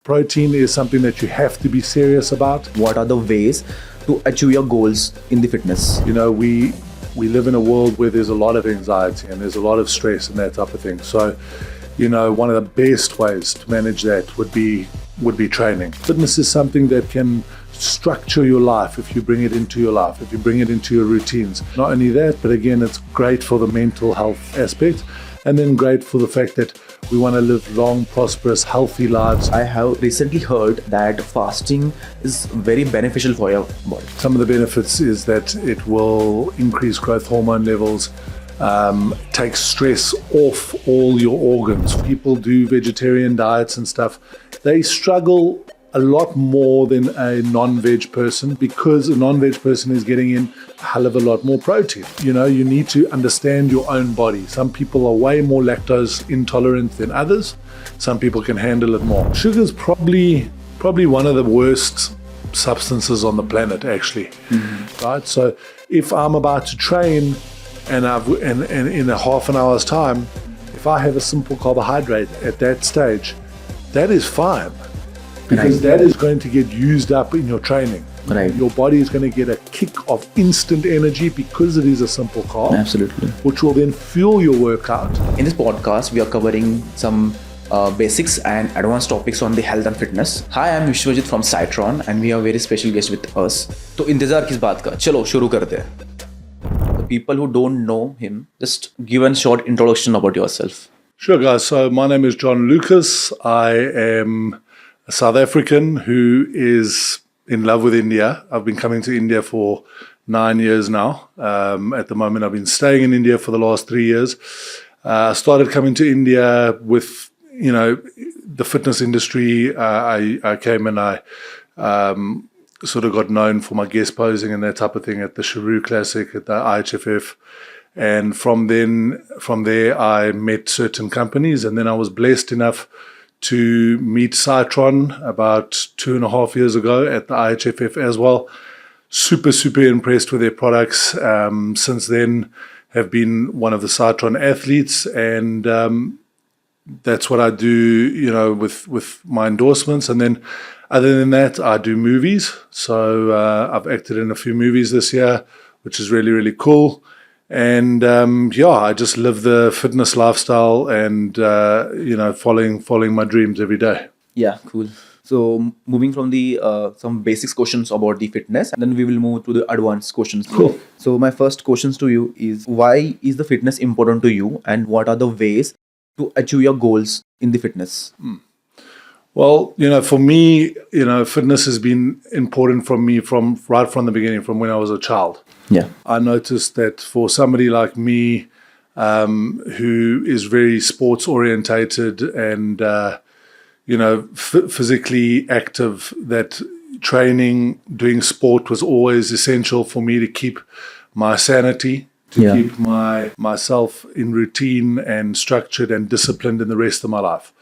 Protein is something that you have to be serious about. What are the ways to achieve your goals in the fitness? You know, we live in a world where there's a lot of anxiety and there's a lot of stress and that type of thing. So, you know, one of the best ways to manage that would be training. Fitness is something that can structure your life if you bring it into your life, if you bring it into your routines. Not only that, but again, it's great for the mental health aspect, and then great for the fact that we want to live long, prosperous, healthy lives. I have recently heard that fasting is very beneficial for your body. Some of the benefits is that it will increase growth hormone levels, take stress off all your organs. People do vegetarian diets and stuff. They struggle a lot more than a non-veg person because a non-veg person is getting in a hell of a lot more protein. You know, you need to understand your own body. Some people are way more lactose intolerant than others. Some people can handle it more. Sugar is probably one of the worst substances on the planet, actually. Right? So if I'm about to train and in a half an hour's time, if I have a simple carbohydrate at that stage, that is fine. Because that is going to get used up in your training. Right. Your body is going to get a kick of instant energy because it is a simple carb. Absolutely. Which will then fuel your workout. In this podcast, we are covering some basics and advanced topics on the health and fitness. Hi, I'm Vishwajit from Citron and we have a very special guest with us. तो इंतजार किस बात का? चलो शुरू करते हैं. The people who don't know him, just give a short introduction about yourself. Sure, guys. So my name is John Lucas. I am a South African who is in love with India. I've been coming to India for 9 years now. At the moment, I've been staying in India for the last 3 years. I started coming to India with, you know, the fitness industry. I came and I sort of got known for my guest posing and that type of thing at the Showdown Classic, at the IHFF. And from there, I met certain companies, and then I was blessed enough to meet Citron about 2.5 years ago at the IHFF as well. Super impressed with their products. Since then, have been one of the Citron athletes, and that's what I do, you know, with my endorsements. And then other than that, I do movies. So I've acted in a few movies this year, which is really cool. And I just live the fitness lifestyle and you know, following my dreams every day. Yeah, cool. So moving from the some basics questions about the fitness, and then we will move to the advanced questions. Cool. So my first questions to you is, why is the fitness important to you, and what are the ways to achieve your goals in the fitness? Well, you know, for me, you know, fitness has been important for me right from the beginning, from when I was a child. Yeah. I noticed that for somebody like me, who is very sports orientated and, you know, physically active, that training, doing sport was always essential for me to keep my sanity, to keep myself in routine and structured and disciplined in the rest of my life.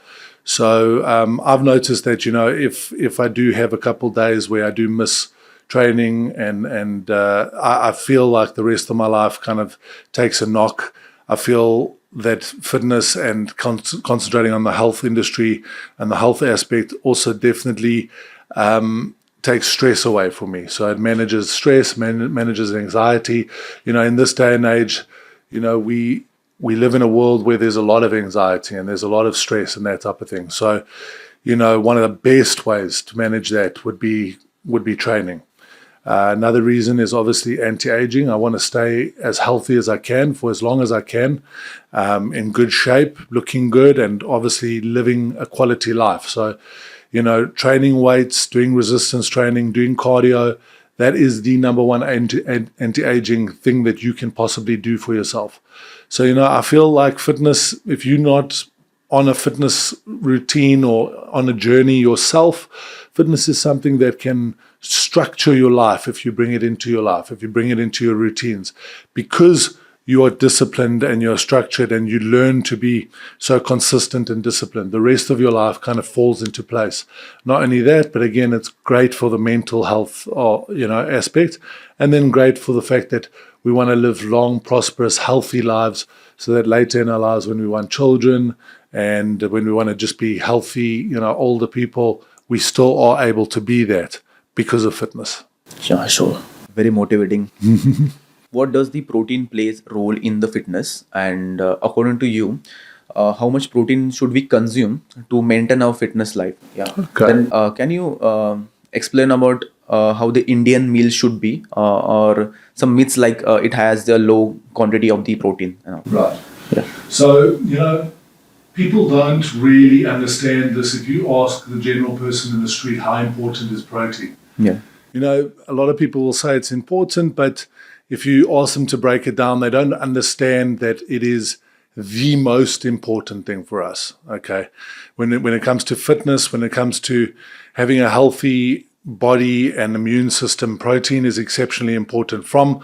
So I've noticed that, you know, if I do have a couple days where I do miss training and I feel like the rest of my life kind of takes a knock. I feel that fitness and concentrating on the health industry and the health aspect also definitely takes stress away from me. So it manages stress, manages anxiety. You know, in this day and age, you know, we live in a world where there's a lot of anxiety and there's a lot of stress and that type of thing. So, you know, one of the best ways to manage that would be training. Another reason is obviously anti-aging. I want to stay as healthy as I can for as long as I can, in good shape, looking good, and obviously living a quality life. So, you know, training weights, doing resistance training, doing cardio, that is the number one anti-aging thing that you can possibly do for yourself. So, you know, I feel like fitness, if you're not on a fitness routine or on a journey yourself, fitness is something that can structure your life if you bring it into your life, if you bring it into your routines, because you are disciplined and you're structured and you learn to be so consistent and disciplined. The rest of your life kind of falls into place. Not only that, but again, it's great for the mental health, you know, aspect, and then great for the fact that we want to live long, prosperous, healthy lives, so that later in our lives, when we want children And when we want to just be healthy, older people, we still are able to be that because of fitness. Sure. Very motivating. What does the protein plays role in the fitness? And according to you, how much protein should we consume to maintain our fitness life? Yeah. Okay. Then can you explain about how the Indian meal should be, or some myths like it has the low quantity of the protein? Right. Yeah. So, people don't really understand this. If you ask the general person in the street, how important is protein? Yeah. A lot of people will say it's important, but if you ask them to break it down, they don't understand that it is the most important thing for us. Okay. When it comes to fitness, when it comes to having a healthy body and immune system, protein is exceptionally important. From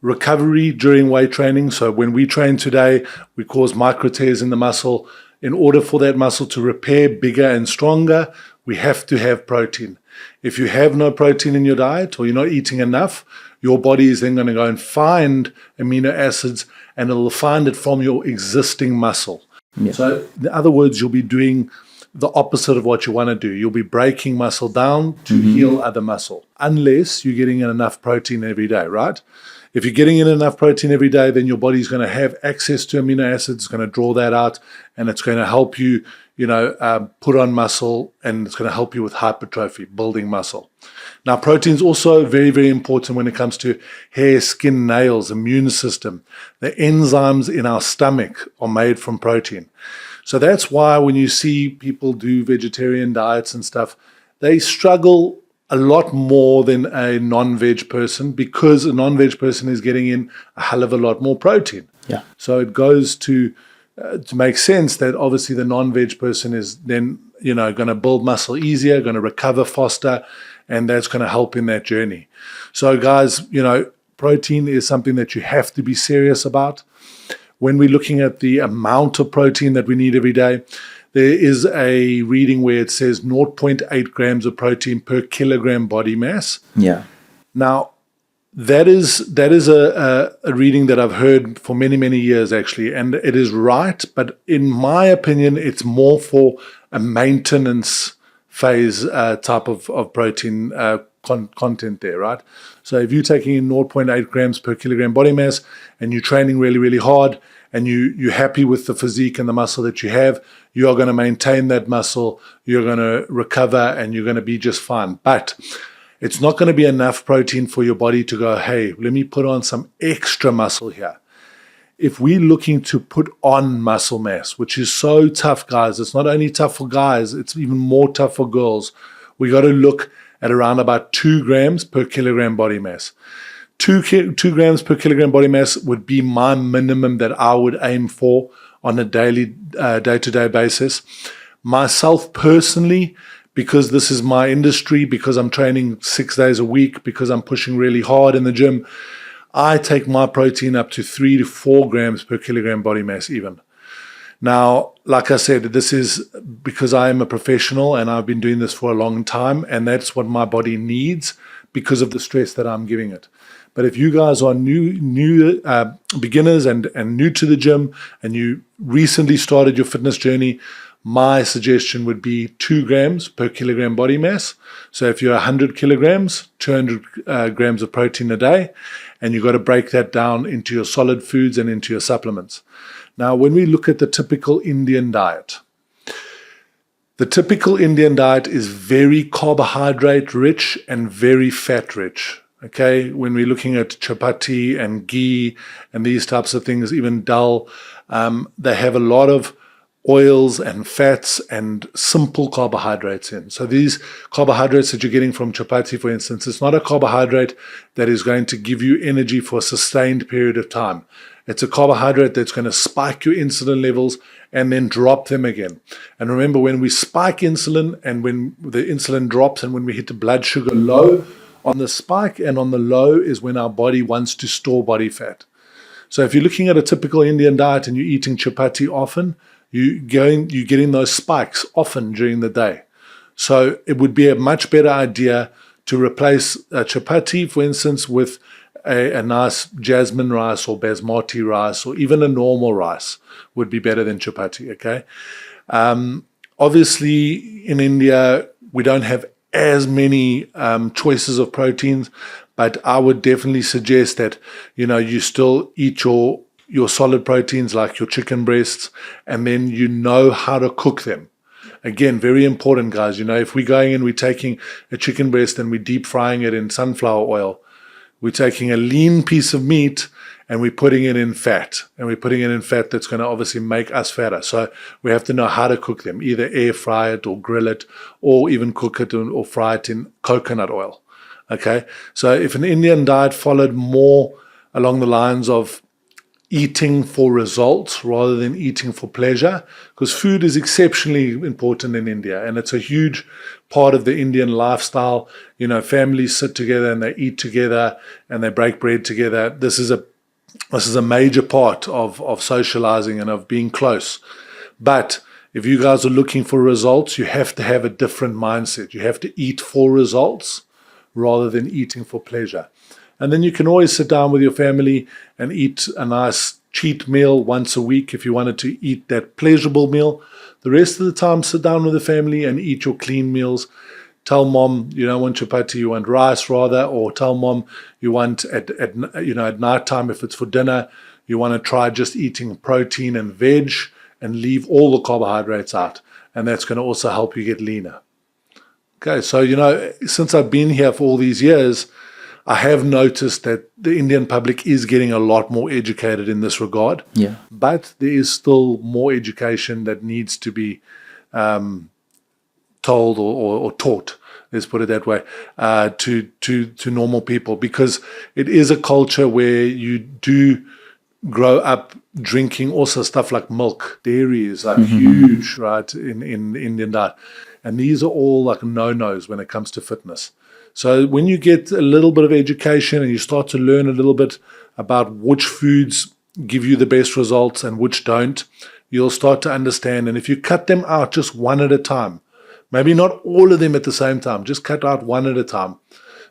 recovery during weight training. So when we train today, we cause micro tears in the muscle. In order for that muscle to repair bigger and stronger, we have to have protein. If you have no protein in your diet or you're not eating enough, your body is then going to go and find amino acids, and it'll find it from your existing muscle. Yeah. So in other words, you'll be doing the opposite of what you want to do. You'll be breaking muscle down to heal other muscle, unless you're getting in enough protein every day, right? If you're getting in enough protein every day, then your body's going to have access to amino acids, it's going to draw that out, and it's going to help you, put on muscle, and it's going to help you with hypertrophy, building muscle. Now, protein is also very, very important when it comes to hair, skin, nails, immune system. The enzymes in our stomach are made from protein. So that's why when you see people do vegetarian diets and stuff, they struggle a lot more than a non-veg person, because a non-veg person is getting in a hell of a lot more protein. Yeah. So it goes to make sense that obviously the non-veg person is then, going to build muscle easier, going to recover faster, and that's going to help in that journey. So guys, protein is something that you have to be serious about. When we're looking at the amount of protein that we need every day, there is a reading where it says 0.8 grams of protein per kilogram body mass. Yeah. Now, that is a reading that I've heard for many, many years, actually, and it is right. But in my opinion, it's more for a maintenance phase type of protein content there, right? So if you're taking in 0.8 grams per kilogram body mass and you're training really, really hard, and you're happy with the physique and the muscle that you have, you are going to maintain that muscle, you're going to recover, and you're going to be just fine. But it's not going to be enough protein for your body to go, hey, let me put on some extra muscle here. If we're looking to put on muscle mass, which is so tough, guys, it's not only tough for guys, it's even more tough for girls. We got to look at around about 2 grams per kilogram body mass. 2 grams per kilogram body mass would be my minimum that I would aim for on a daily, day-to-day basis. Myself personally, because this is my industry, because I'm training 6 days a week, because I'm pushing really hard in the gym, I take my protein up to 3 to 4 grams per kilogram body mass even. Now, like I said, this is because I am a professional and I've been doing this for a long time, and that's what my body needs because of the stress that I'm giving it. But if you guys are new beginners and new to the gym, and you recently started your fitness journey, my suggestion would be 2 grams per kilogram body mass. So if you're 100 kilograms, 200 grams of protein a day, and you've got to break that down into your solid foods and into your supplements. Now, when we look at the typical Indian diet, the typical Indian diet is very carbohydrate rich and very fat rich. Okay, when we're looking at chapati and ghee and these types of things, even dal, they have a lot of oils and fats and simple carbohydrates in. So these carbohydrates that you're getting from chapati, for instance, it's not a carbohydrate that is going to give you energy for a sustained period of time. It's a carbohydrate that's going to spike your insulin levels and then drop them again. And remember, when we spike insulin and when the insulin drops and when we hit the blood sugar low, on the spike and on the low is when our body wants to store body fat. So if you're looking at a typical Indian diet and you're eating chapati often, you're getting those spikes often during the day. So it would be a much better idea to replace chapati, for instance, with a nice jasmine rice or basmati rice or even a normal rice would be better than chapati, okay? Obviously, in India, we don't have as many choices of proteins, but I would definitely suggest that, you still eat your solid proteins like your chicken breasts, and then you know how to cook them. Again, very important, guys. If we're going in, we're taking a chicken breast and we're deep frying it in sunflower oil. We're taking a lean piece of meat and we're putting it in fat. And we're putting it in fat that's going to obviously make us fatter. So we have to know how to cook them, either air fry it or grill it, or even cook it or fry it in coconut oil. Okay? So if an Indian diet followed more along the lines of eating for results rather than eating for pleasure, because food is exceptionally important in India and it's a huge part of the Indian lifestyle. Families sit together and they eat together and they break bread together. This is a major part of socializing and of being close. But if you guys are looking for results, you have to have a different mindset. You have to eat for results rather than eating for pleasure. And then you can always sit down with your family and eat a nice cheat meal once a week if you wanted to eat that pleasurable meal. The rest of the time, sit down with the family and eat your clean meals. Tell mom you don't want chapati, you want rice rather, or tell mom you want at night time, if it's for dinner, you want to try just eating protein and veg and leave all the carbohydrates out. And that's going to also help you get leaner. Okay, so since I've been here for all these years, I have noticed that the Indian public is getting a lot more educated in this regard. Yeah. But there is still more education that needs to be told or taught, let's put it that way, to normal people, because it is a culture where you do grow up drinking also stuff like milk. Dairy is like huge, right, in the Indian diet. And these are all like no-nos when it comes to fitness. So when you get a little bit of education and you start to learn a little bit about which foods give you the best results and which don't, you'll start to understand. And if you cut them out just one at a time, maybe not all of them at the same time, just cut out one at a time,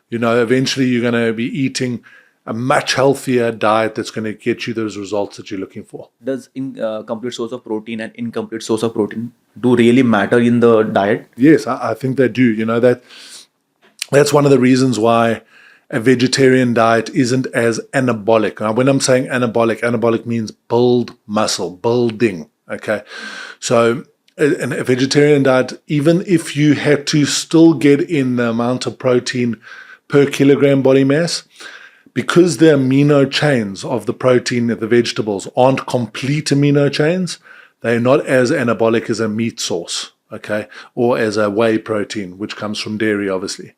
eventually you're going to be eating a much healthier diet that's going to get you those results that you're looking for. Does complete source of protein and incomplete source of protein do really matter in the diet? Yes, I think they do. That's one of the reasons why a vegetarian diet isn't as anabolic. Now, when I'm saying anabolic means build muscle, building, okay? So in a vegetarian diet, even if you had to still get in the amount of protein per kilogram body mass, because the amino chains of the protein of the vegetables aren't complete amino chains, they're not as anabolic as a meat source. Okay, or as a whey protein, which comes from dairy, obviously.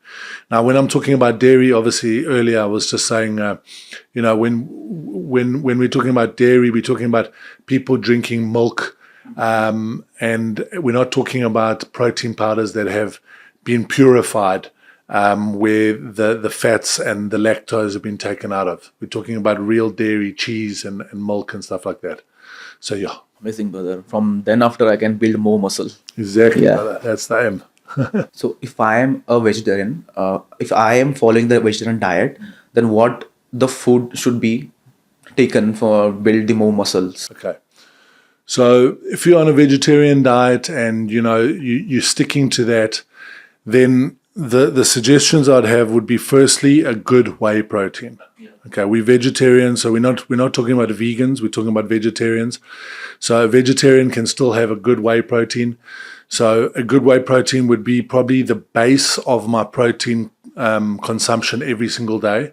Now, when I'm talking about dairy, obviously earlier I was just saying, when we're talking about dairy, we're talking about people drinking milk, and we're not talking about protein powders that have been purified, where the fats and the lactose have been taken out of. We're talking about real dairy, cheese, and milk and stuff like that. So yeah. Amazing, brother. From then after, I can build more muscle. Exactly, brother. That's the aim. So if I am a vegetarian, if I am following the vegetarian diet, then what the food should be taken for build the more muscles? Okay. So if you're on a vegetarian diet and you're sticking to that, then the suggestions I'd have would be firstly a good whey protein. Okay, we're vegetarians, so we're not talking about vegans, we're talking about vegetarians. So a vegetarian can still have a good whey protein. So a good whey protein would be probably the base of my protein consumption every single day.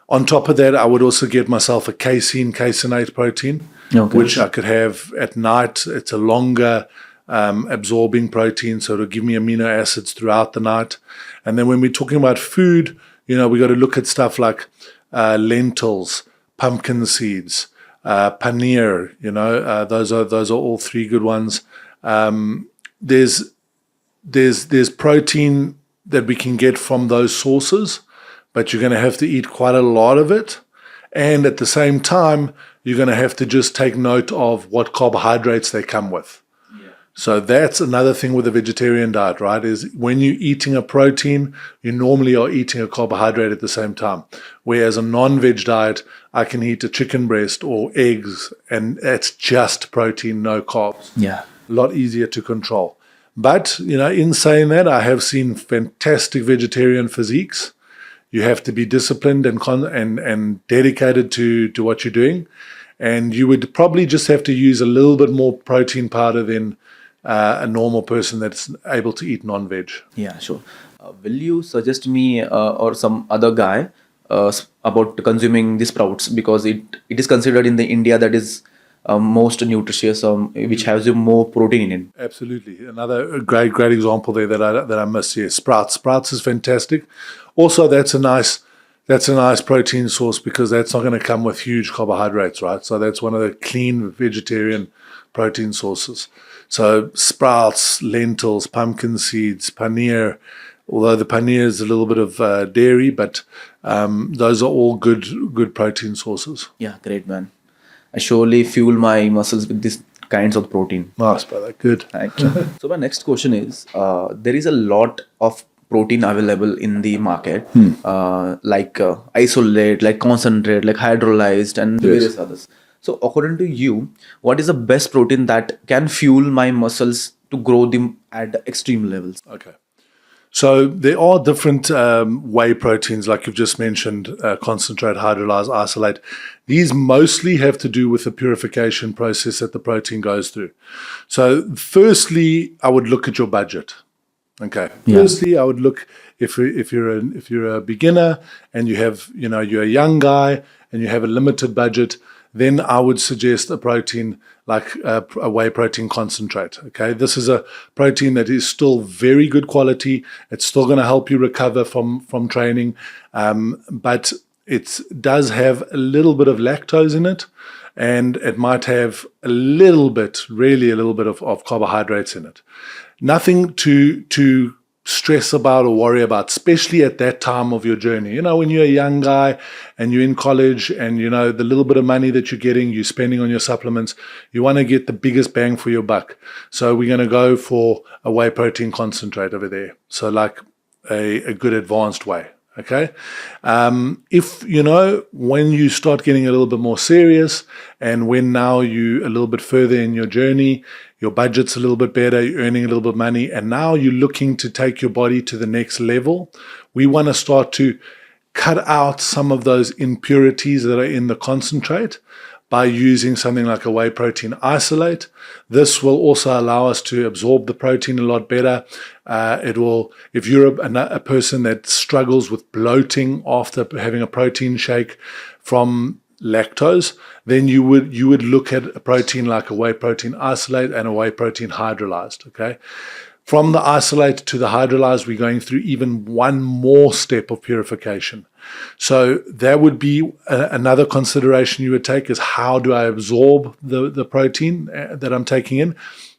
On top of that, I would also get myself a caseinate protein, which I could have at night. It's a longer absorbing protein, so it'll give me amino acids throughout the night. And then when we're talking about food, we got to look at stuff like lentils, pumpkin seeds, paneer. Those are all three good ones. There's protein that we can get from those sources, but you're going to have to eat quite a lot of it. And at the same time, you're going to have to just take note of what carbohydrates they come with. So that's another thing with a vegetarian diet, right? Is when you're eating a protein, you normally are eating a carbohydrate at the same time. Whereas a non-veg diet, I can eat a chicken breast or eggs, and it's just protein, no carbs. Yeah. A lot easier to control. But, in saying that, I have seen fantastic vegetarian physiques. You have to be disciplined and dedicated to what you're doing. And you would probably just have to use a little bit more protein powder than a normal person that's able to eat non-veg. Yeah, sure. Will you suggest me or some other guy about consuming the sprouts, because it is considered in the India that is most nutritious, which has more protein in it. Absolutely. Another great example there that I missed here. Sprouts. Sprouts is fantastic. Also, that's a nice protein source because that's not going to come with huge carbohydrates, right? So that's one of the clean vegetarian protein sources. So sprouts, lentils, pumpkin seeds, paneer, although the paneer is a little bit of dairy, but those are all good protein sources. Yeah, great, man. I surely fuel my muscles with these kinds of protein. Nice, brother. Good. Thank you. So my next question is, there is a lot of protein available in the market, like isolate, like concentrate, like hydrolyzed, and various others. So according to you, what is the best protein that can fuel my muscles to grow them at extreme levels? Okay. So there are different whey proteins, like you've just mentioned, concentrate, hydrolyze, isolate. These mostly have to do with the purification process that the protein goes through. So firstly, I would look at your budget. Okay. Yeah. Firstly, I would look if you're a beginner and you have, you're a young guy and you have a limited budget, then I would suggest a protein like a whey protein concentrate. Okay, this is a protein that is still very good quality. It's still going to help you recover from training, but it does have a little bit of lactose in it, and it might have really a little bit of carbohydrates in it. Nothing to stress about or worry about, especially at that time of your journey. When you're a young guy and you're in college and, the little bit of money that you're getting, you're spending on your supplements, you want to get the biggest bang for your buck. So we're going to go for a whey protein concentrate over there. So like a good advanced whey. Okay. If, when you start getting a little bit more serious and when now you a little bit further in your journey, your budget's a little bit better, you're earning a little bit of money, and now you're looking to take your body to the next level, we want to start to cut out some of those impurities that are in the concentrate by using something like a whey protein isolate. This will also allow us to absorb the protein a lot better. It will, if you're a person that struggles with bloating after having a protein shake from lactose, then you would look at a protein like a whey protein isolate and a whey protein hydrolyzed. Okay. From the isolate to the hydrolyzed, we're going through even one more step of purification. So that would be another consideration you would take, is how do I absorb the protein that I'm taking in?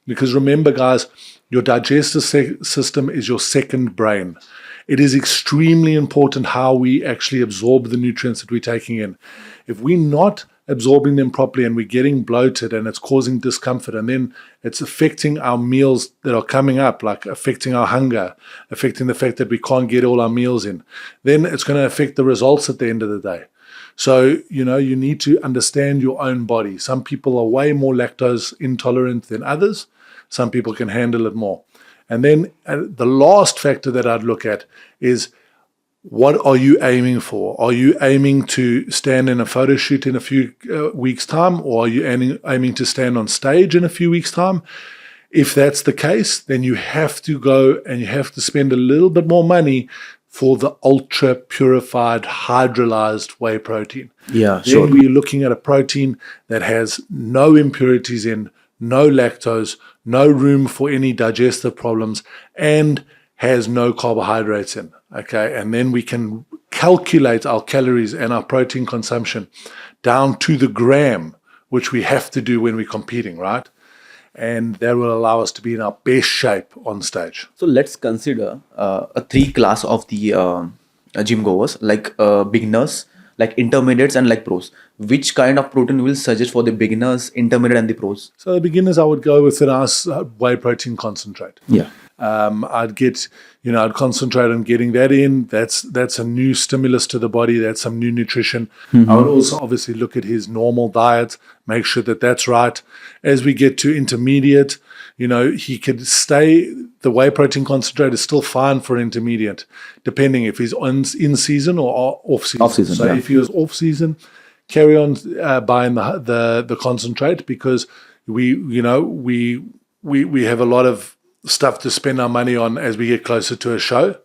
Because remember, guys, your digestive system is your second brain. It is extremely important how we actually absorb the nutrients that we're taking in. If we're not absorbing them properly and we're getting bloated and it's causing discomfort, and then it's affecting our meals that are coming up, like affecting our hunger, affecting the fact that we can't get all our meals in, then it's going to affect the results at the end of the day. So, you need to understand your own body. Some people are way more lactose intolerant than others. Some people can handle it more. And then the last factor that I'd look at is, what are you aiming for? Are you aiming to stand in a photo shoot in a few weeks' time, or are you aiming to stand on stage in a few weeks' time? If that's the case, then you have to go and you have to spend a little bit more money for the ultra purified hydrolyzed whey protein. Yeah, then sure. we're looking at a protein that has no impurities in, no lactose, no room for any digestive problems, and has no carbohydrates in. Okay, and then we can calculate our calories and our protein consumption down to the gram, which we have to do when we're competing, right? And that will allow us to be in our best shape on stage. So let's consider a three class of the gym goers, like beginners, like intermediates and like pros. Which kind of protein you will suggest for the beginners, intermediate, and the pros? So the beginners, I would go with a nice whey protein concentrate. Yeah. I'd concentrate on getting that in. That's a new stimulus to the body. That's some new nutrition. I would also obviously look at his normal diet, make sure that that's right. As we get to intermediate, he could stay. The whey protein concentrate is still fine for intermediate, depending if he's in season or off season. Off season, so yeah. if he was off season, carry on buying the concentrate, because we have a lot of stuff to spend our money on as we get closer to a show.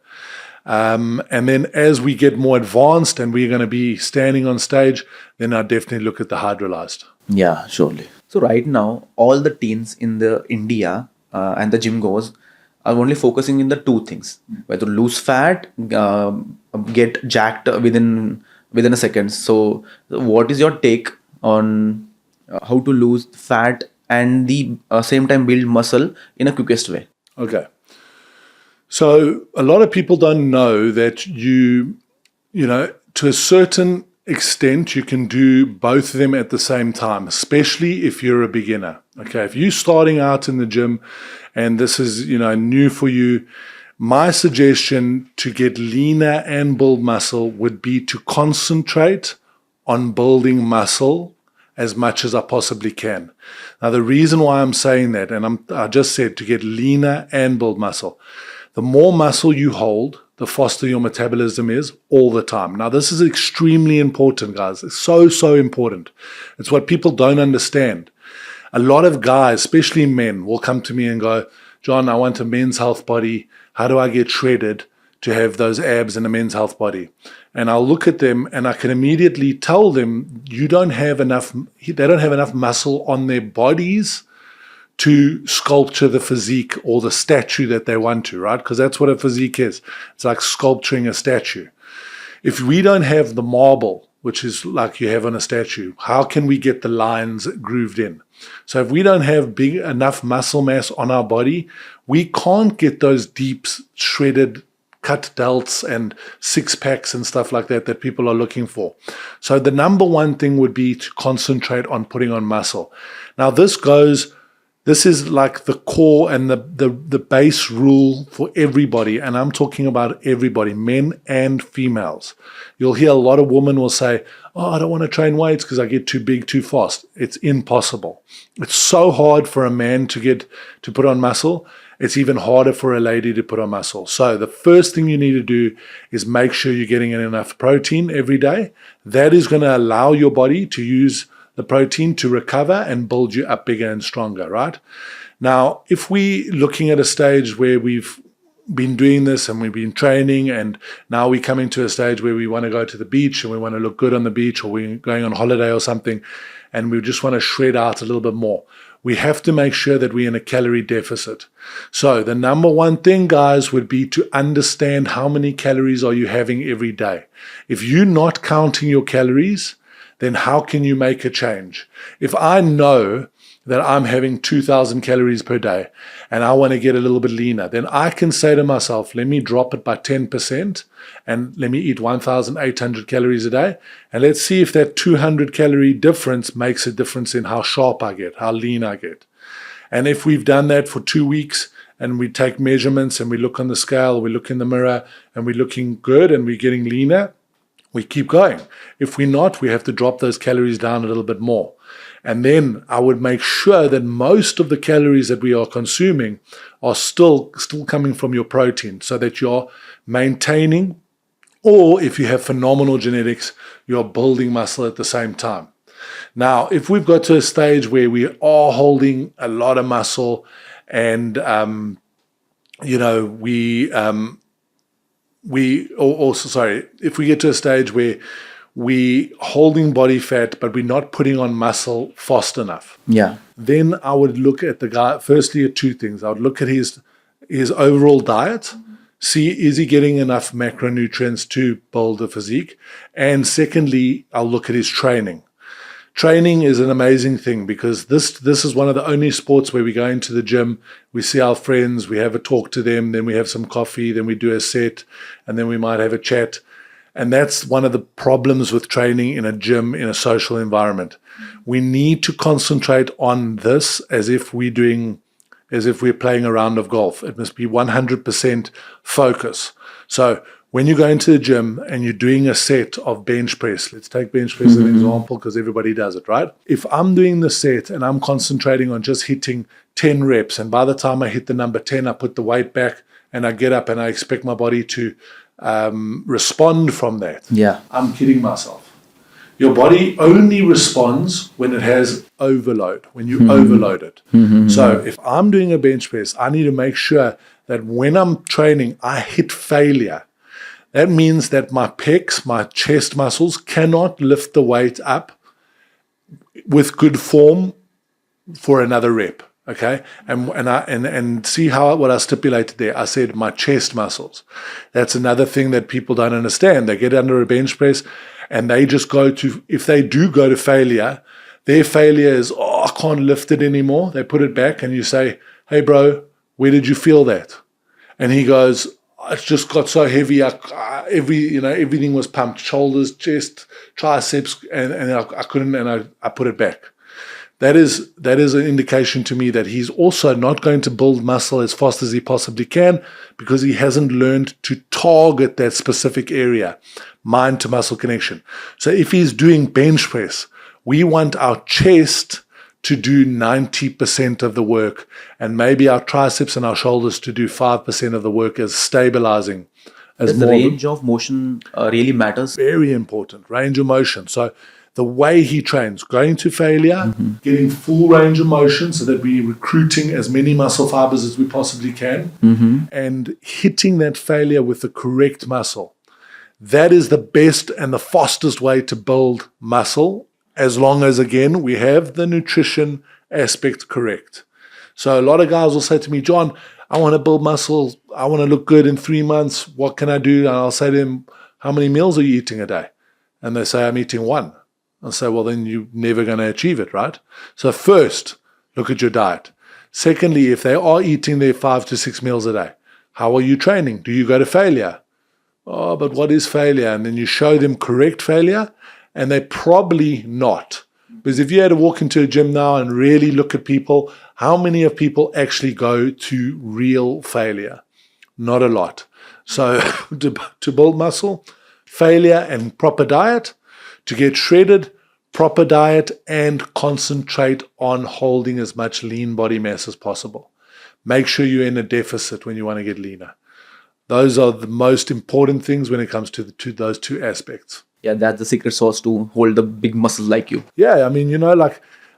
And then as we get more advanced and we're going to be standing on stage, then I definitely look at the hydrolyzed. Yeah, surely. So right now, all the teens in the India and the gym goers are only focusing in the two things: whether to lose fat, get jacked within a second. So what is your take on how to lose fat and the same time build muscle in a quickest way? Okay. So a lot of people don't know that to a certain extent, you can do both of them at the same time, especially if you're a beginner. Okay. If you're starting out in the gym and this is, new for you, my suggestion to get leaner and build muscle would be to concentrate on building muscle as much as I possibly can. Now, the reason why I'm saying that, and I just said to get leaner and build muscle, the more muscle you hold, the faster your metabolism is all the time. Now, this is extremely important, guys. It's so, so important. It's what people don't understand. A lot of guys, especially men, will come to me and go, John, I want a men's health body. How do I get shredded to have those abs in a men's health body? And I'll look at them and I can immediately tell them they don't have enough muscle on their bodies to sculpture the physique or the statue that they want to, right? Because that's what a physique is. It's like sculpturing a statue. If we don't have the marble, which is like you have on a statue, how can we get the lines grooved in? So if we don't have enough muscle mass on our body, we can't get those deep shredded cut delts and six packs and stuff like that people are looking for. So the number one thing would be to concentrate on putting on muscle. Now this is like the core and the base rule for everybody. And I'm talking about everybody, men and females. You'll hear a lot of women will say, oh, I don't want to train weights because I get too big too fast. It's impossible. It's so hard for a man to put on muscle. It's even harder for a lady to put on muscle. So the first thing you need to do is make sure you're getting in enough protein every day. That is going to allow your body to use the protein to recover and build you up bigger and stronger, right? Now, if we're looking at a stage where we've been doing this and we've been training and now we're coming to a stage where we want to go to the beach and we want to look good on the beach, or we're going on holiday or something and we just want to shred out a little bit more, we have to make sure that we're in a calorie deficit. So the number one thing, guys, would be to understand how many calories are you having every day. If you're not counting your calories, then how can you make a change? If I know that I'm having 2,000 calories per day and I want to get a little bit leaner, then I can say to myself, let me drop it by 10% and let me eat 1,800 calories a day. And let's see if that 200 calorie difference makes a difference in how sharp I get, how lean I get. And if we've done that for 2 weeks and we take measurements and we look on the scale, we look in the mirror and we're looking good and we're getting leaner, we keep going. If we're not, we have to drop those calories down a little bit more. And then I would make sure that most of the calories that we are consuming are still coming from your protein, so that you're maintaining, or if you have phenomenal genetics, you're building muscle at the same time. Now, if we've got to a stage where we are holding a lot of muscle and, if we get to a stage where we holding body fat, but we're not putting on muscle fast enough. Yeah. Then I would look at the guy, firstly at two things. I would look at his overall diet, see, is he getting enough macronutrients to build a physique? And secondly, I'll look at his training. Training is an amazing thing because this is one of the only sports where we go into the gym, we see our friends, we have a talk to them, then we have some coffee, then we do a set, and then we might have a chat. And that's one of the problems with training in a gym, in a social environment. We need to concentrate on this as if we're playing a round of golf. It must be 100% focus. So when you go into the gym and you're doing a set of bench press, let's take bench press as an example because everybody does it, right? If I'm doing the set and I'm concentrating on just hitting 10 reps, and by the time I hit the number 10, I put the weight back and I get up and I expect my body to respond from that. Yeah. I'm kidding myself. Your body only responds when it has overload, when you overload it. So if I'm doing a bench press, I need to make sure that when I'm training, I hit failure. That means that my pecs, my chest muscles cannot lift the weight up with good form for another rep. Okay, and see what I stipulated there. I said my chest muscles. That's another thing that people don't understand. They get under a bench press and they just if they do go to failure, their failure is, I can't lift it anymore. They put it back and you say, hey bro, where did you feel that? And he goes, it just got so heavy. Everything was pumped, shoulders, chest, triceps, and I couldn't, and I put it back. That is an indication to me that he's also not going to build muscle as fast as he possibly can because he hasn't learned to target that specific area, mind to muscle connection. So if he's doing bench press, we want our chest to do 90% of the work and maybe our triceps and our shoulders to do 5% of the work as stabilizing. Does the range of motion really matters? Very important, range of motion. So the way he trains, going to failure, getting full range of motion so that we're recruiting as many muscle fibers as we possibly can, and hitting that failure with the correct muscle. That is the best and the fastest way to build muscle, as long as, again, we have the nutrition aspect correct. So a lot of guys will say to me, John, I want to build muscle. I want to look good in 3 months. What can I do? And I'll say to them, how many meals are you eating a day? And they say, I'm eating 1. I'll say, well, then you're never going to achieve it, right? So first, look at your diet. Secondly, if they are eating their 5 to 6 meals a day, how are you training? Do you go to failure? Oh, but what is failure? And then you show them correct failure, and they're probably not. Because if you had to walk into a gym now and really look at people, how many of people actually go to real failure? Not a lot. So to build muscle, failure and proper diet. To get shredded, proper diet, and concentrate on holding as much lean body mass as possible. Make sure you're in a deficit when you want to get leaner. Those are the most important things when it comes to those two aspects. Yeah, that's the secret sauce to hold the big muscles like you. Yeah, I mean,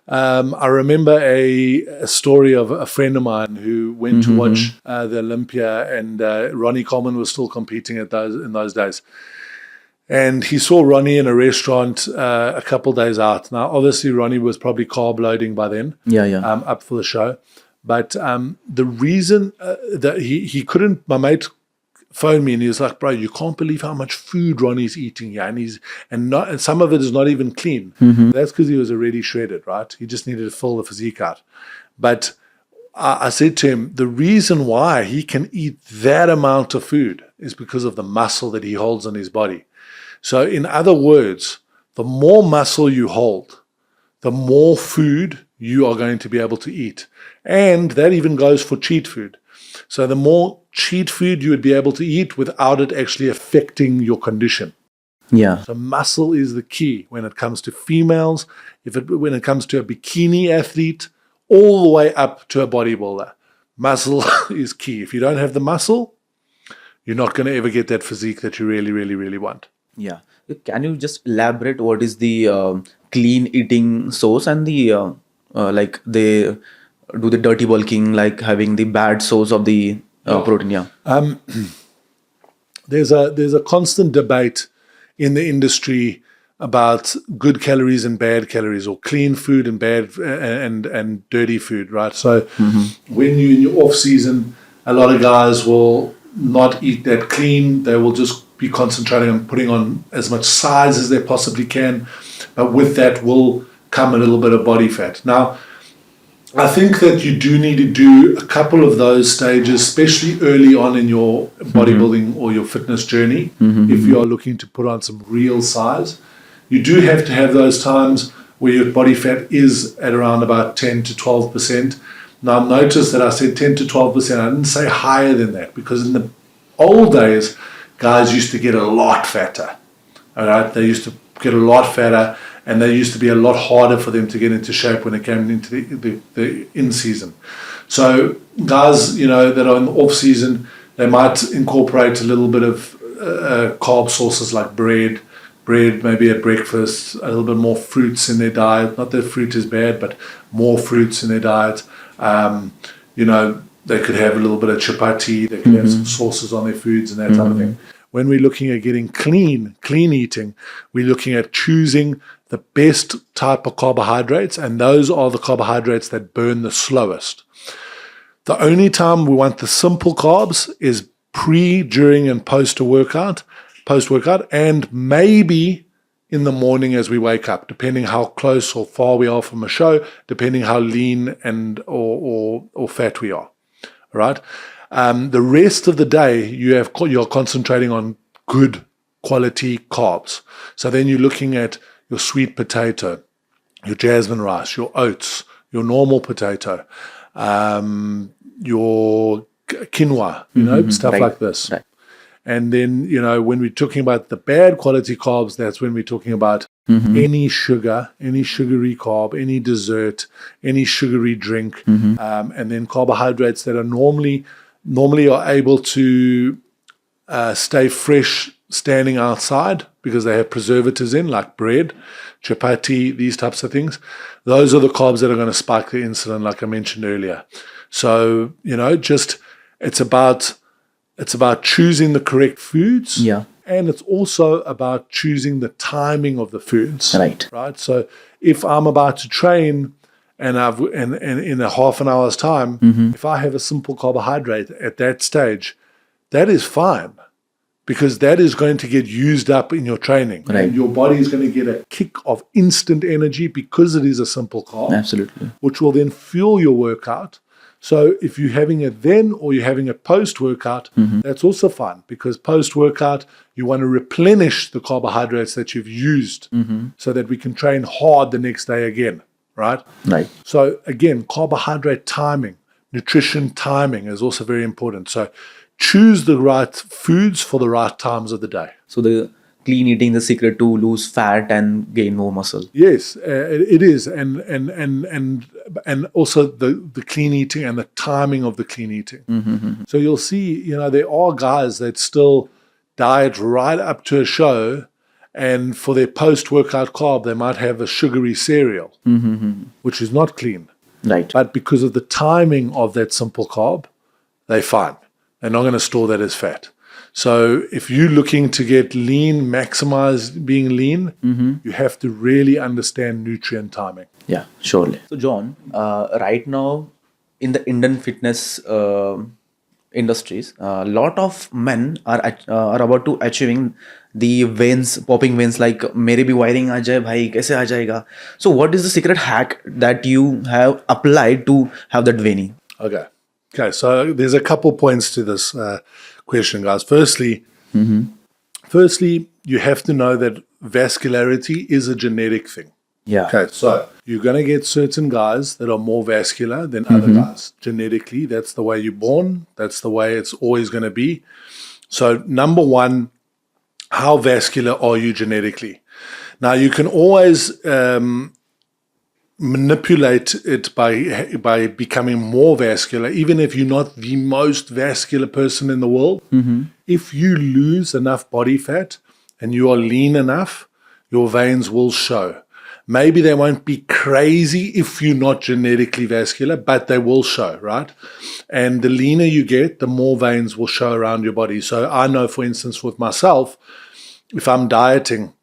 I remember a story of a friend of mine who went to watch the Olympia, and Ronnie Coleman was still competing in those days. And he saw Ronnie in a restaurant a couple days out. Now, obviously, Ronnie was probably carb loading by then, up for the show. But the reason that he couldn't, my mate phoned me and he was like, bro, you can't believe how much food Ronnie's eating here. And some of it is not even clean. That's because he was already shredded, right? He just needed to fill the physique out. But I said to him, the reason why he can eat that amount of food is because of the muscle that he holds on his body. So in other words, the more muscle you hold, the more food you are going to be able to eat. And that even goes for cheat food. So the more cheat food you would be able to eat without it actually affecting your condition. Yeah. So muscle is the key when it comes to females, when it comes to a bikini athlete, all the way up to a bodybuilder. Muscle is key. If you don't have the muscle, you're not going to ever get that physique that you really, really, really want. Yeah. Can you just elaborate what is the clean eating source and the like they do the dirty bulking, like having the bad source of the protein? Yeah. There's a constant debate in the industry about good calories and bad calories, or clean food and bad and dirty food, right? So when you're in your off season, a lot of guys will not eat that clean. They will just be concentrating on putting on as much size as they possibly can, but with that will come a little bit of body fat. Now, I think that you do need to do a couple of those stages, especially early on in your bodybuilding or your fitness journey. If you are looking to put on some real size, you do have to have those times where your body fat is at around about 10 to 12%. Now, notice that I said 10 to 12%. I didn't say higher than that, because in the old days, guys used to get a lot fatter. All right, they used to get a lot fatter, and they used to be a lot harder for them to get into shape when it came into the in-season. So guys, that are in the off-season, they might incorporate a little bit of carb sources like bread maybe at breakfast, a little bit more fruits in their diet. Not that fruit is bad, but more fruits in their diet. They could have a little bit of chapati, they could have some sauces on their foods and that type of thing. When we're looking at getting clean eating, we're looking at choosing the best type of carbohydrates, and those are the carbohydrates that burn the slowest. The only time we want the simple carbs is pre, during, and post-workout, and maybe in the morning as we wake up, depending how close or far we are from a show, depending how lean and or fat we are. All right. The rest of the day, you're concentrating on good quality carbs. So then you're looking at your sweet potato, your jasmine rice, your oats, your normal potato, your quinoa, stuff right, like this. Right. And then, when we're talking about the bad quality carbs, that's when we're talking about any sugar, any sugary carb, any dessert, any sugary drink, and then carbohydrates that are normally are able to stay fresh standing outside because they have preservatives in, like bread, chapati, these types of things. Those are the carbs that are going to spike the insulin, like I mentioned earlier. So, it's about choosing the correct foods. Yeah. And it's also about choosing the timing of the foods. Right. So if I'm about to train and in a half an hour's time, if I have a simple carbohydrate at that stage, that is fine, because that is going to get used up in your training. Right. And your body is going to get a kick of instant energy because it is a simple carb. Absolutely. Which will then fuel your workout. So if you're having it then or you're having it post-workout, that's also fine, because post-workout, you want to replenish the carbohydrates that you've used so that we can train hard the next day again, right? Right. So again, carbohydrate timing, nutrition timing is also very important. So choose the right foods for the right times of the day. So the clean eating, the secret to lose fat and gain more muscle. Yes, it is, and also the clean eating and the timing of the clean eating. So you'll see, there are guys that still diet right up to a show, and for their post-workout carb, they might have a sugary cereal, which is not clean. Right. But because of the timing of that simple carb, they're fine. They're not going to store that as fat. So if you're looking to get lean, maximize being lean, you have to really understand nutrient timing. Yeah, surely. So John, right now in the Indian fitness industries, a lot of men are about to achieving the popping veins, like mere bhi wiring aa jaye bhai, kaise aa jayega. So what is the secret hack that you have applied to have that veiny? Okay, so there's a couple points to this question, guys. Firstly, you have to know that vascularity is a genetic thing. Yeah. Okay, so you're going to get certain guys that are more vascular than other guys. Genetically, that's the way you're born. That's the way it's always going to be. So number one, how vascular are you genetically? Now, you can always manipulate it by becoming more vascular, even if you're not the most vascular person in the world. If you lose enough body fat and you are lean enough, your veins will show. Maybe they won't be crazy if you're not genetically vascular, but they will show, right? And the leaner you get, the more veins will show around your body. So I know, for instance, with myself, if I'm dieting,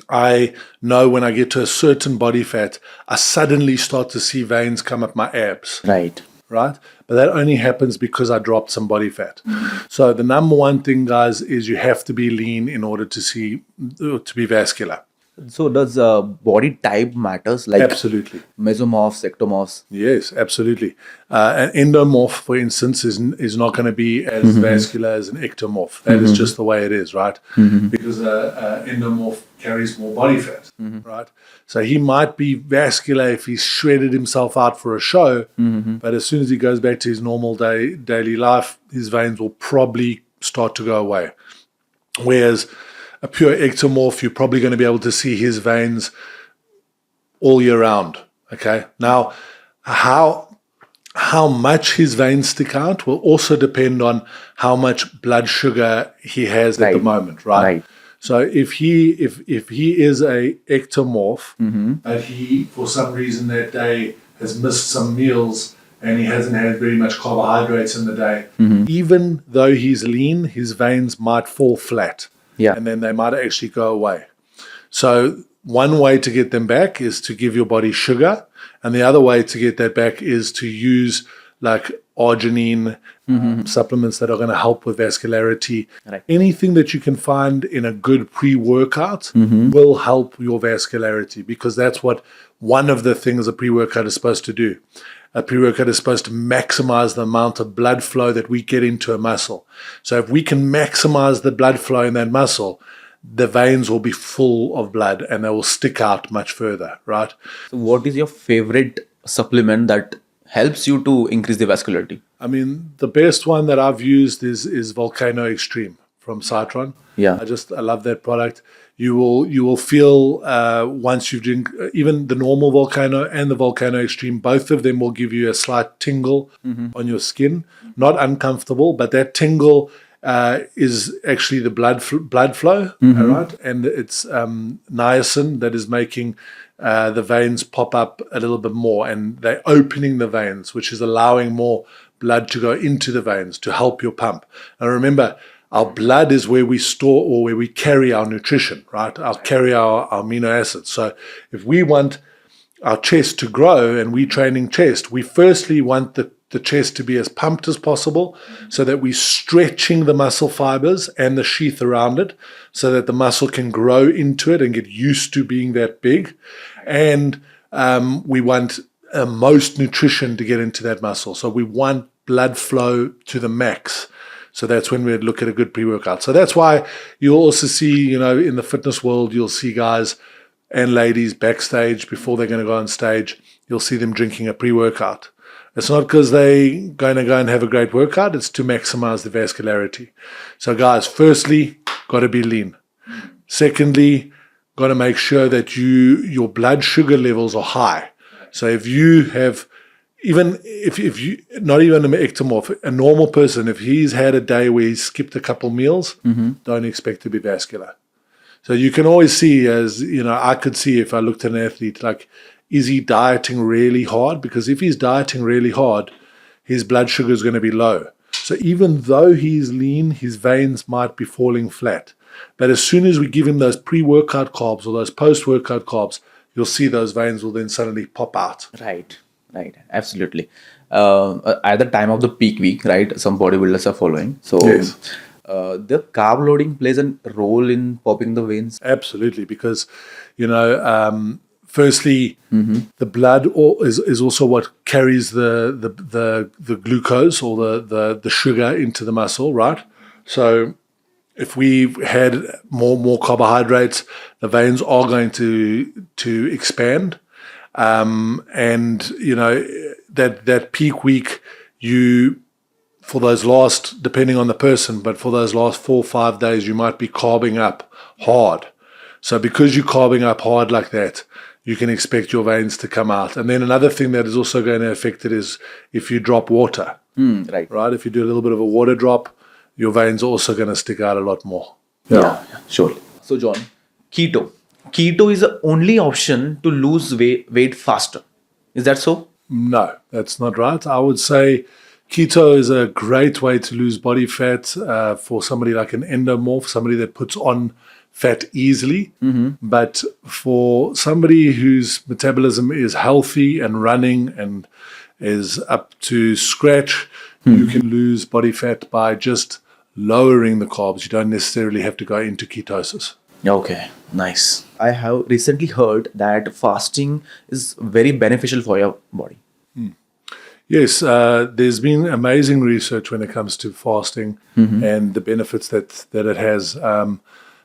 I know when I get to a certain body fat, I suddenly start to see veins come up my abs. Right. But that only happens because I dropped some body fat. So the number one thing, guys, is you have to be lean in order to be vascular. So does body type matters, like Absolutely. mesomorphs, ectomorphs? Yes, absolutely. An endomorph, for instance, is not going to be as vascular as an ectomorph. That is just the way it is, right? Because an endomorph carries more body fat, right? So he might be vascular if he's shredded himself out for a show, but as soon as he goes back to his normal daily life, his veins will probably start to go away. Whereas a pure ectomorph, you're probably going to be able to see his veins all year round. Okay. Now, how much his veins stick out will also depend on how much blood sugar he has at the moment, right? Right. So if he is a ectomorph, but he for some reason that day has missed some meals and he hasn't had very much carbohydrates in the day, even though he's lean, his veins might fall flat. Yeah. And then they might actually go away. So one way to get them back is to give your body sugar, and the other way to get that back is to use like arginine supplements that are going to help with vascularity. Right. Anything that you can find in a good pre-workout will help your vascularity, because that's what one of the things a pre-workout is supposed to do. A pre-workout is supposed to maximize the amount of blood flow that we get into a muscle. So if we can maximize the blood flow in that muscle, the veins will be full of blood and they will stick out much further, right? So what is your favorite supplement that helps you to increase the vascularity? I mean, the best one that I've used is Volcano Extreme from Citron. Yeah. I love that product. You will feel once you drink even the normal Volcano and the Volcano Extreme, both of them will give you a slight tingle on your skin. Not uncomfortable, but that tingle is actually the blood flow, all right? And it's niacin that is making the veins pop up a little bit more, and they're opening the veins, which is allowing more blood to go into the veins to help your pump. And remember, our blood is where we store or where we carry our nutrition, right? Carry our amino acids. So if we want our chest to grow and we're training chest, we firstly want the chest to be as pumped as possible so that we're stretching the muscle fibers and the sheath around it so that the muscle can grow into it and get used to being that big. And we want most nutrition to get into that muscle. So we want blood flow to the max. So that's when we look at a good pre-workout. So that's why you'll also see, in the fitness world, you'll see guys and ladies backstage before they're going to go on stage. You'll see them drinking a pre-workout. It's not because they're going to go and have a great workout. It's to maximize the vascularity. So guys, firstly, got to be lean. Secondly, got to make sure that your blood sugar levels are high. So if you have, even if you, not even an ectomorph, a normal person, if he's had a day where he's skipped a couple meals, don't expect to be vascular. So you can always see, as I could see if I looked at an athlete, like, is he dieting really hard? Because if he's dieting really hard, his blood sugar is going to be low. So even though he's lean, his veins might be falling flat. But as soon as we give him those pre-workout carbs or those post-workout carbs, you'll see those veins will then suddenly pop out. Right, absolutely. At the time of the peak week, right, some bodybuilders are following. So Yes. The carb loading plays a role in popping the veins. Absolutely, because, firstly, the blood is also what carries the glucose or the sugar into the muscle, right? So if we've had more carbohydrates, the veins are going to expand, and that peak week, for those last, depending on the person, but for those last 4 or 5 days, you might be carbing up hard. So because you're carbing up hard like that, you can expect your veins to come out. And then another thing that is also going to affect it is if you drop water. Right. If you do a little bit of a water drop, your veins are also going to stick out a lot more. Yeah, sure. So John, keto is the only option to lose weight faster. Is that so? No, that's not right. I would say keto is a great way to lose body fat for somebody like an endomorph, somebody that puts on fat easily. But for somebody whose metabolism is healthy and running and is up to scratch, you can lose body fat by just lowering the carbs. You don't necessarily have to go into ketosis. Okay, nice. I have recently heard that fasting is very beneficial for your body. Yes, there's been amazing research when it comes to fasting and the benefits that it has.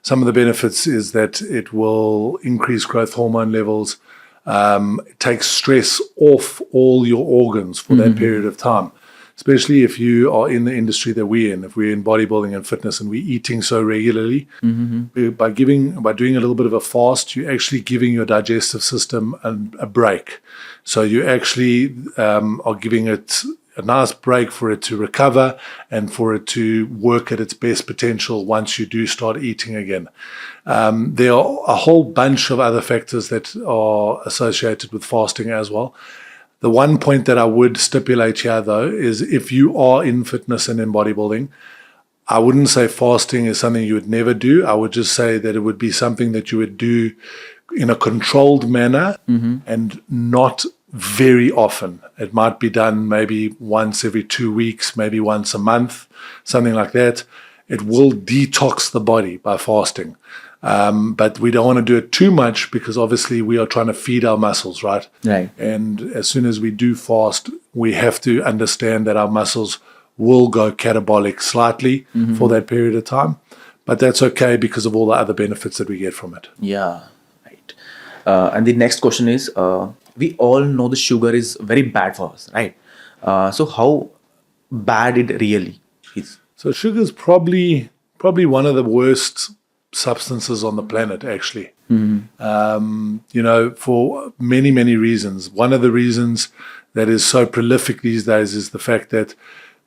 Some of the benefits is that it will increase growth hormone levels, it takes stress off all your organs for that period of time. Especially if you are in the industry that we're in, if we're in bodybuilding and fitness and we're eating so regularly, by doing a little bit of a fast, you're actually giving your digestive system a break. So you actually are giving it a nice break for it to recover and for it to work at its best potential once you do start eating again. There are a whole bunch of other factors that are associated with fasting as well. The one point that I would stipulate here, though, is if you are in fitness and in bodybuilding, I wouldn't say fasting is something you would never do. I would just say that it would be something that you would do in a controlled manner and not very often. It might be done maybe once every 2 weeks, maybe once a month, something like that. It will detox the body by fasting. But we don't want to do it too much because obviously we are trying to feed our muscles, right? Right. And as soon as we do fast, we have to understand that our muscles will go catabolic slightly for that period of time. But that's okay because of all the other benefits that we get from it. Yeah, right. And the next question is, we all know the sugar is very bad for us, right? So how bad it really is? So sugar is probably one of the worst substances on the planet, actually. For many, many reasons. One of the reasons that is so prolific these days is the fact that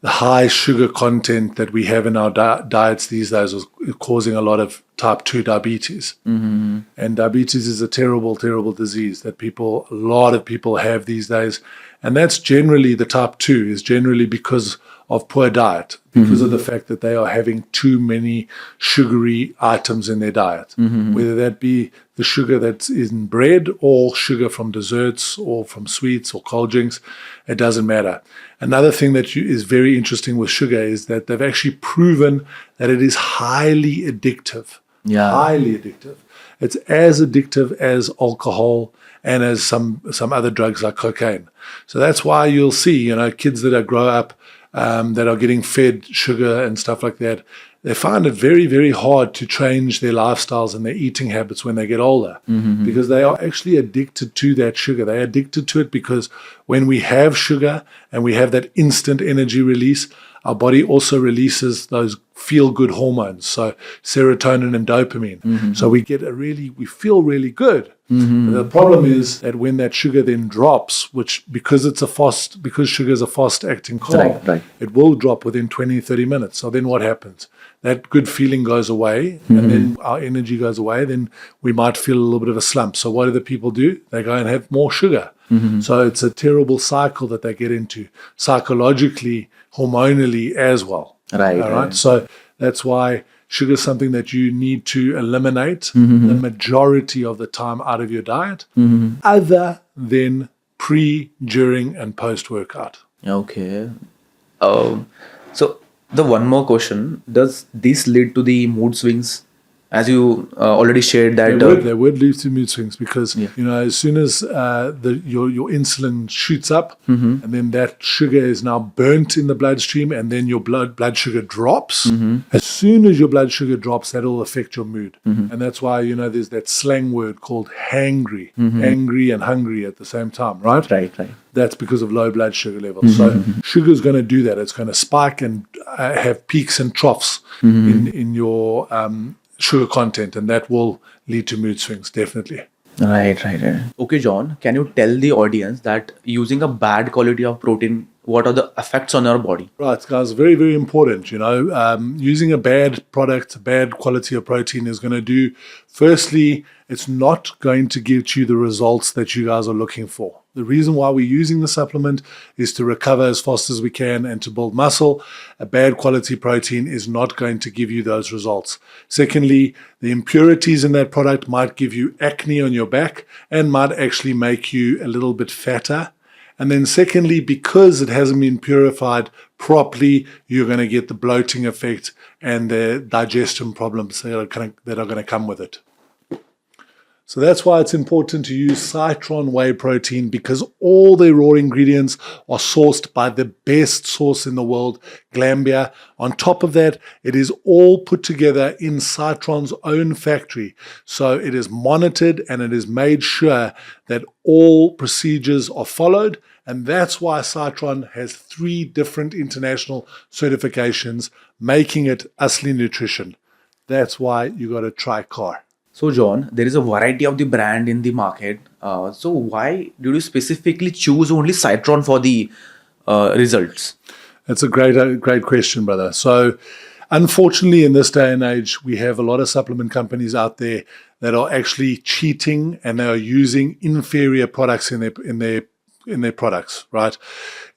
the high sugar content that we have in our diets these days is causing a lot of type 2 diabetes. And diabetes is a terrible, terrible disease that a lot of people have these days. And that's generally, the type 2 is generally because of poor diet, because of the fact that they are having too many sugary items in their diet, whether that be the sugar that's in bread or sugar from desserts or from sweets or cold drinks, it doesn't matter. Another thing that is very interesting with sugar is that they've actually proven that it is highly addictive. Yeah. Highly addictive. It's as addictive as alcohol and as some other drugs like cocaine. So that's why you'll see, kids that grow up that are getting fed sugar and stuff like that, they find it very, very hard to change their lifestyles and their eating habits when they get older because they are actually addicted to that sugar. They're addicted to it because when we have sugar and we have that instant energy release, our body also releases those feel-good hormones, so serotonin and dopamine. So we feel really good. The problem is that when that sugar then drops, because sugar is a fast-acting carb, Right. it will drop within 20, 30 minutes. So then what happens? That good feeling goes away, and then our energy goes away. Then we might feel a little bit of a slump. So what do the people do? They go and have more sugar. So it's a terrible cycle that they get into, psychologically, hormonally as well. Right. All right. So that's why sugar is something that you need to eliminate the majority of the time out of your diet, other than pre, during, and post-workout. Okay. So the one more question: does this lead to the mood swings? As you already shared that They would lead to mood swings because as soon as your insulin shoots up, and then that sugar is now burnt in the bloodstream, and then your blood sugar drops. As soon as your blood sugar drops, that'll affect your mood, and that's why there's that slang word called hangry, angry and hungry at the same time, right? Right. That's because of low blood sugar levels. So sugar is going to do that. It's going to spike and have peaks and troughs in your sugar content, and that will lead to mood swings, definitely. Right. Okay, John, can you tell the audience that using a bad quality of protein, what are the effects on our body? Right, guys, very, very important. Using a bad product, a bad quality of protein is going to do, firstly, it's not going to give you the results that you guys are looking for. The reason why we're using the supplement is to recover as fast as we can and to build muscle. A bad quality protein is not going to give you those results. Secondly, the impurities in that product might give you acne on your back and might actually make you a little bit fatter And then secondly, because it hasn't been purified properly, you're going to get the bloating effect and the digestion problems that are going to come with it. So that's why it's important to use Citron whey protein, because all the raw ingredients are sourced by the best source in the world, Glambia. On top of that, it is all put together in Citron's own factory. So it is monitored and it is made sure that all procedures are followed. And that's why Citron has 3 different international certifications, making it Asli Nutrition. That's why you got to try CAR. So, John, there is a variety of the brand in the market. So, why did you specifically choose only Citron for the results? That's a great question, brother. So, unfortunately, in this day and age, we have a lot of supplement companies out there that are actually cheating and they are using inferior products in their products, right?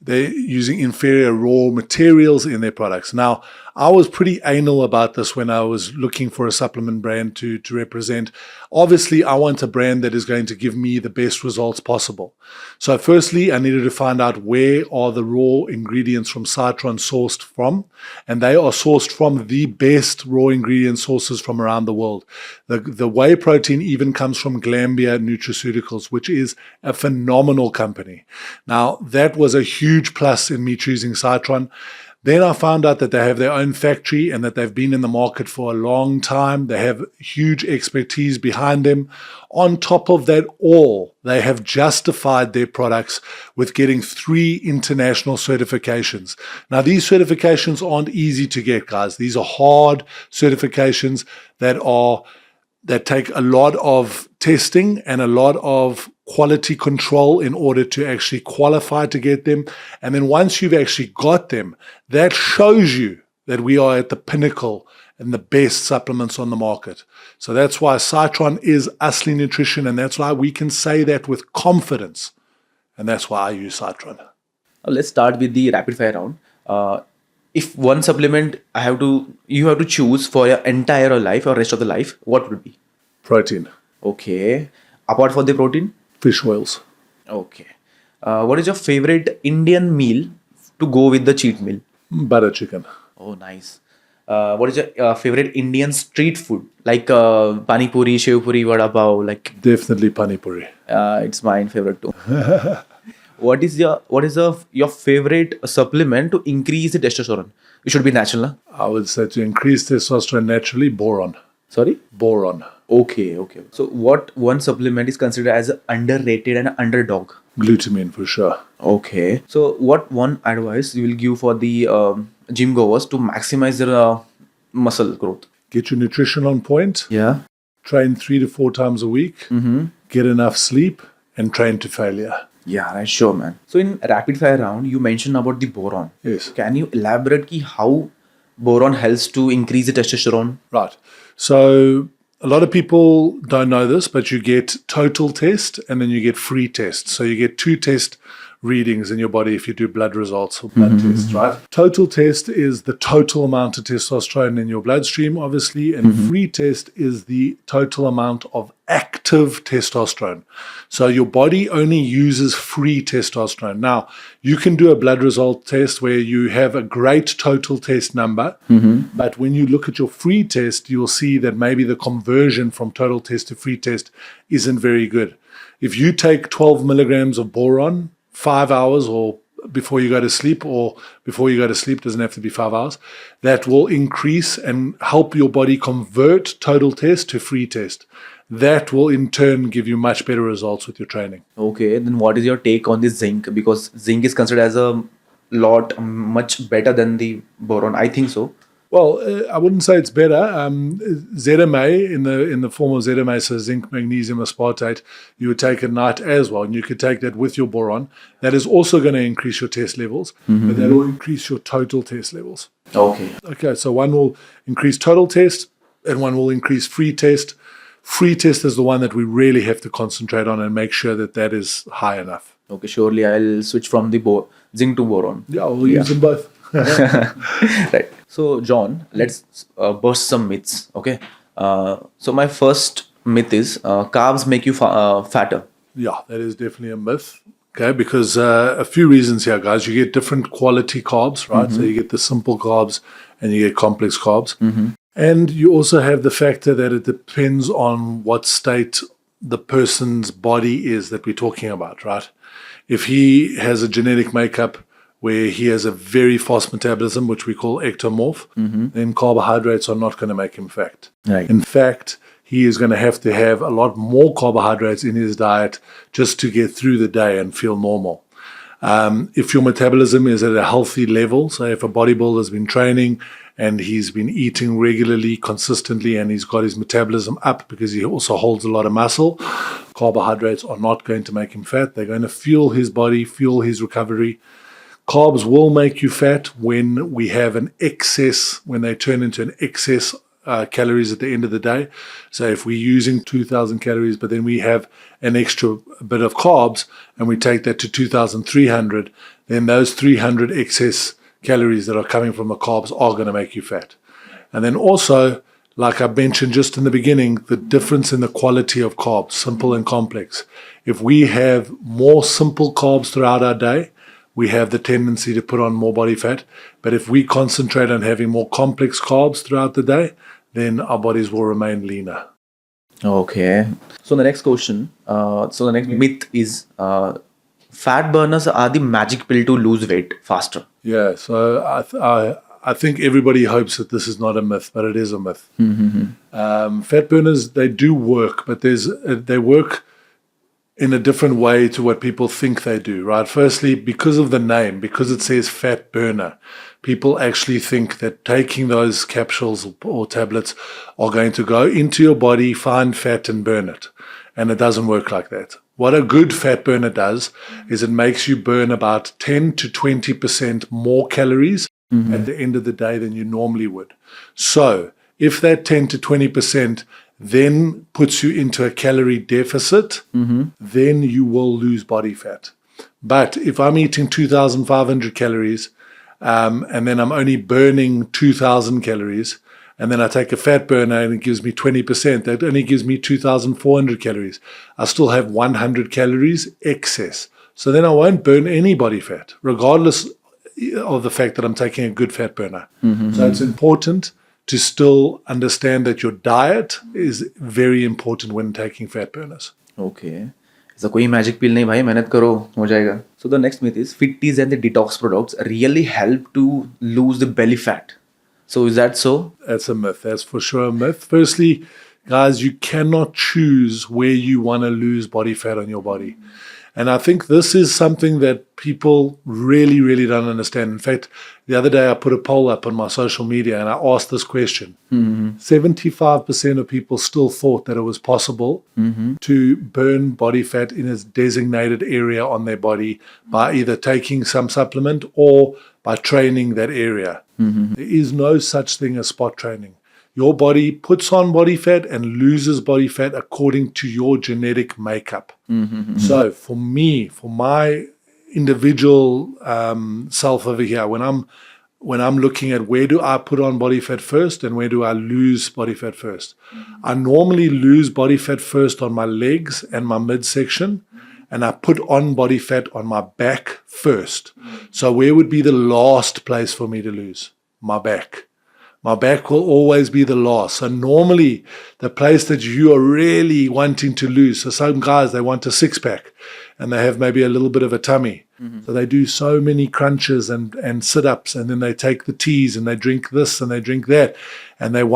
They're using inferior raw materials in their products. Now, I was pretty anal about this when I was looking for a supplement brand to represent. Obviously, I want a brand that is going to give me the best results possible. So firstly, I needed to find out where are the raw ingredients from Citron sourced from, and they are sourced from the best raw ingredient sources from around the world. The whey protein even comes from Glambia Nutraceuticals, which is a phenomenal company. Now, that was a huge plus in me choosing Citron. Then I found out that they have their own factory and that they've been in the market for a long time. They have huge expertise behind them. On top of that all, they have justified their products with getting 3 international certifications. Now, these certifications aren't easy to get, guys. These are hard certifications that take a lot of testing and a lot of quality control in order to actually qualify to get them. And then once you've actually got them, that shows you that we are at the pinnacle and the best supplements on the market. So that's why Citron is Asli Nutrition, and that's why we can say that with confidence. And that's why I use Citron. Let's start with the rapid fire round. If one supplement you have to choose for your entire life or rest of the life, what would be? Protein. Okay. Apart from the protein? Fish oils. Okay. What is your favorite Indian meal to go with the cheat meal? Butter chicken. Oh, nice. What is your favorite Indian street food? Like pani puri, shev puri, vada pav, like. Definitely pani puri. It's mine favorite too. What is your favorite supplement to increase the testosterone? It should be natural, na? I would say to increase testosterone naturally, boron. Sorry? Boron. Okay. So what one supplement is considered as underrated and underdog? Glutamine for sure. Okay. So what one advice you will give for the gym goers to maximize their muscle growth? Get your nutrition on point. Yeah. Train 3 to 4 times a week. Mm-hmm. Get enough sleep and train to failure. Yeah, right, sure, man. So in rapid fire round, you mentioned about the boron. Yes. Can you elaborate how boron helps to increase the testosterone? Right. So a lot of people don't know this, but you get total test and then you get free test. So you get 2 test readings in your body if you do blood results or blood tests, right? Total test is the total amount of testosterone in your bloodstream, obviously, and free test is the total amount of active testosterone. So your body only uses free testosterone. Now, you can do a blood result test where you have a great total test number, but when you look at your free test, you'll see that maybe the conversion from total test to free test isn't very good. If you take 12 milligrams of boron 5 hours or before you go to sleep, doesn't have to be 5 hours, that will increase and help your body convert total test to free test. That will in turn give you much better results with your training. Okay, then what is your take on the zinc? Because zinc is considered as a lot much better than the boron. I think so. Well, I wouldn't say it's better. ZMA in the form of ZMA, so zinc, magnesium, aspartate, you would take at night as well, and you could take that with your boron. That is also going to increase your test levels, but that will increase your total test levels. Okay, so one will increase total test, and one will increase free test. Free test is the one that we really have to concentrate on and make sure that that is high enough. Okay, surely I'll switch from the zinc to boron. Yeah, we'll use them both. Right. So, John, let's burst some myths. Okay. So, my first myth is carbs make you fatter. Yeah, that is definitely a myth. Okay, because a few reasons here, guys. You get different quality carbs, right? So you get the simple carbs and you get complex carbs. And you also have the factor that it depends on what state the person's body is that we're talking about, right? If he has a genetic makeup where he has a very fast metabolism, which we call ectomorph, then carbohydrates are not going to make him fat. Right. In fact, he is going to have a lot more carbohydrates in his diet just to get through the day and feel normal. If your metabolism is at a healthy level, so if a bodybuilder has been training and he's been eating regularly, consistently, and he's got his metabolism up because he also holds a lot of muscle, carbohydrates are not going to make him fat. They're going to fuel his body, fuel his recovery. Carbs will make you fat when we have an excess, when they turn into an excess calories at the end of the day. So if we're using 2,000 calories, but then we have an extra bit of carbs and we take that to 2,300, then those 300 excess calories that are coming from the carbs are going to make you fat. And then also, like I mentioned just in the beginning, the difference in the quality of carbs, simple and complex. If we have more simple carbs throughout our day, we have the tendency to put on more body fat. But if we concentrate on having more complex carbs throughout the day, then our bodies will remain leaner. Okay. So the next question, the next myth is fat burners are the magic pill to lose weight faster. Yeah, so I think everybody hopes that this is not a myth, but it is a myth. Fat burners, they do work, but they work in a different way to what people think they do, right? Firstly, because of the name, because it says fat burner, people actually think that taking those capsules or tablets are going to go into your body, find fat and burn it. And it doesn't work like that. What a good fat burner does is it makes you burn about 10 to 20% more calories at the end of the day than you normally would. So if that 10 to 20% then puts you into a calorie deficit, then you will lose body fat. But if I'm eating 2,500 calories and then I'm only burning 2,000 calories, and then I take a fat burner and it gives me 20%, that only gives me 2,400 calories. I still have 100 calories excess. So then I won't burn any body fat, regardless of the fact that I'm taking a good fat burner. So it's important to still understand that your diet is very important when taking fat burners. Okay. ऐसा कोई magic pill नहीं भाई, मेहनत करो हो जाएगा. So the next myth is fit teas and the detox products really help to lose the belly fat. So is that so? That's a myth. That's for sure a myth. Firstly, guys, you cannot choose where you want to lose body fat on your body. And I think this is something that people really, really don't understand. In fact, the other day I put a poll up on my social media and I asked this question. 75% of people still thought that it was possible to burn body fat in a designated area on their body by either taking some supplement or by training that area. There is no such thing as spot training. Your body puts on body fat and loses body fat according to your genetic makeup. So for me, for my individual self over here, when I'm looking at where do I put on body fat first and where do I lose body fat first, I normally lose body fat first on my legs and my midsection, and I put on body fat on my back first. So where would be the last place for me to lose? My back. My back will always be the last. So normally the place that you are really wanting to lose, so some guys, they want a six-pack and they have maybe a little bit of a tummy. So they do so many crunches and sit-ups, and then they take the teas and they drink this and they drink that, and they're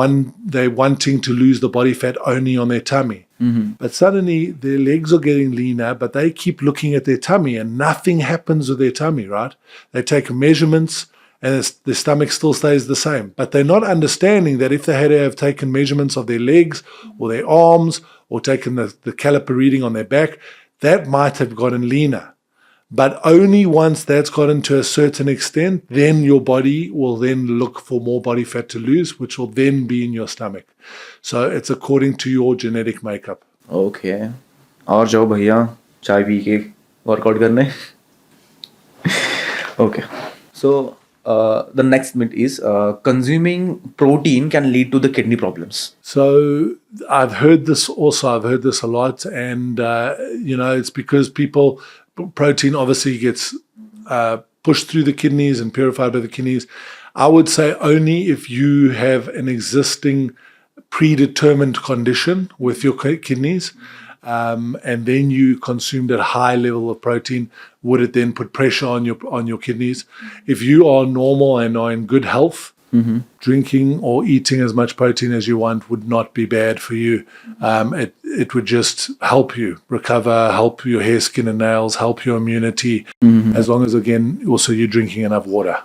wanting to lose the body fat only on their tummy. But suddenly their legs are getting leaner, but they keep looking at their tummy and nothing happens with their tummy, right? They take measurements and the stomach still stays the same. But they're not understanding that if they had to have taken measurements of their legs or their arms or taken the caliper reading on their back, that might have gotten leaner. But only once that's gotten to a certain extent, then your body will then look for more body fat to lose, which will then be in your stomach. So it's according to your genetic makeup. Okay. और जाओ भैया चाय P के workout करने. Okay. So the next myth is consuming protein can lead to the kidney problems. So I've heard this also. I've heard this a lot. And, it's because people, protein obviously gets pushed through the kidneys and purified by the kidneys. I would say only if you have an existing predetermined condition with your kidneys, and then you consumed a high level of protein, would it then put pressure on your kidneys? If you are normal and are in good health, drinking or eating as much protein as you want would not be bad for you. It would just help you recover, help your hair, skin, and nails, help your immunity, as long as, again, also you're drinking enough water.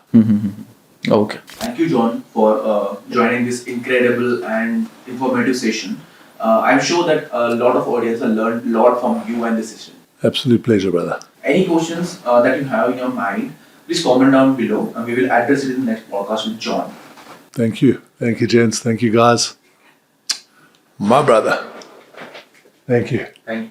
Okay. Thank you, John, for joining this incredible and informative session. I'm sure that a lot of audience have learned a lot from you and this session. Absolute pleasure, brother. Any questions that you have in your mind, please comment down below and we will address it in the next podcast with John. Thank you. Thank you, gents. Thank you, guys. My brother. Thank you. Thank you.